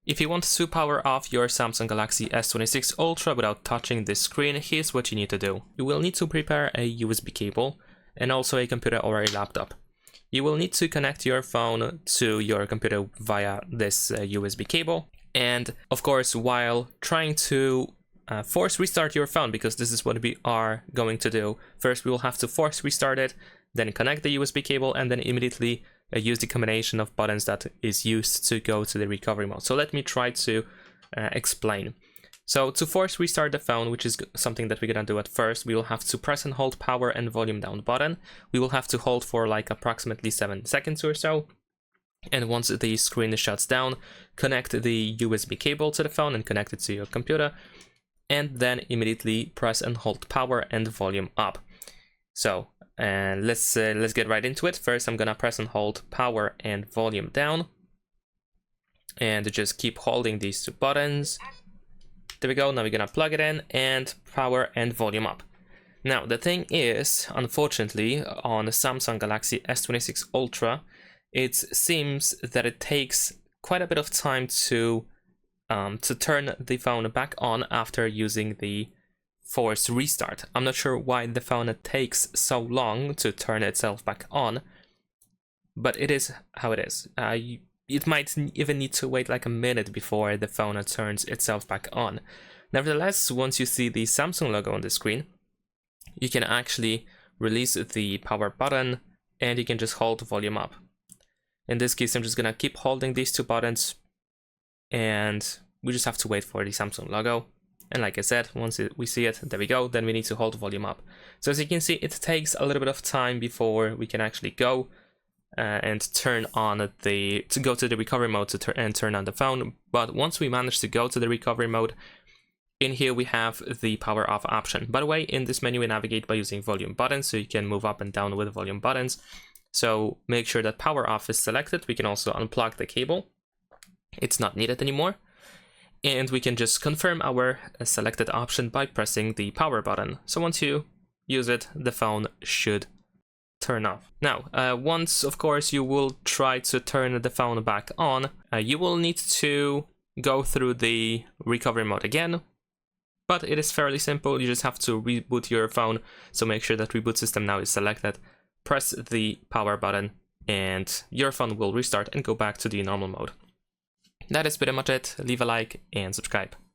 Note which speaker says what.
Speaker 1: If you want to power off your Samsung Galaxy S26 Ultra without touching this screen, here's what you need to do. You will need to prepare a USB cable and also a computer or a laptop. You will need to connect your phone to your computer via this USB cable. And of course, while trying to force restart your phone, because this is what we are going to do, first we will have to force restart it, then connect the USB cable, and then immediately use the combination of buttons that is used to go to the recovery mode. So let me try to explain. So to force restart the phone, which is something that we're gonna do at first, we will have to press and hold power and volume down button. We will have to hold for like approximately 7 seconds or so. And once the screen shuts down, connect the USB cable to the phone and connect it to your computer. And then immediately press and hold power and volume up. So let's get right into it. First, I'm gonna press and hold power and volume down, and just keep holding these two buttons. There we go. Now we're gonna plug it in and power and volume up. Now the thing is, unfortunately, on the Samsung Galaxy S26 Ultra, it seems that it takes quite a bit of time to turn the phone back on after using the force restart. I'm not sure why the phone takes so long to turn itself back on, but it is how it is. It might even need to wait like a minute before the phone turns itself back on. Nevertheless, once you see the Samsung logo on the screen, you can actually release the power button and you can just hold volume up. In this case, I'm just gonna keep holding these two buttons, and we just have to wait for the Samsung logo. And like I said, once we see it, there we go, then we need to hold volume up. So as you can see, it takes a little bit of time before we can actually go and turn on to go to the recovery mode and turn on the phone. But once we manage to go to the recovery mode, in here we have the power off option. By the way, in this menu we navigate by using volume buttons, so you can move up and down with volume buttons. So make sure that power off is selected. We can also unplug the cable. It's not needed anymore. And we can just confirm our selected option by pressing the power button. So once you use it, the phone should turn off. Now, once, of course, you will try to turn the phone back on, you will need to go through the recovery mode again. But it is fairly simple. You just have to reboot your phone. So make sure that reboot system now is selected. Press the power button and your phone will restart and go back to the normal mode. That is pretty much it. Leave a like and subscribe.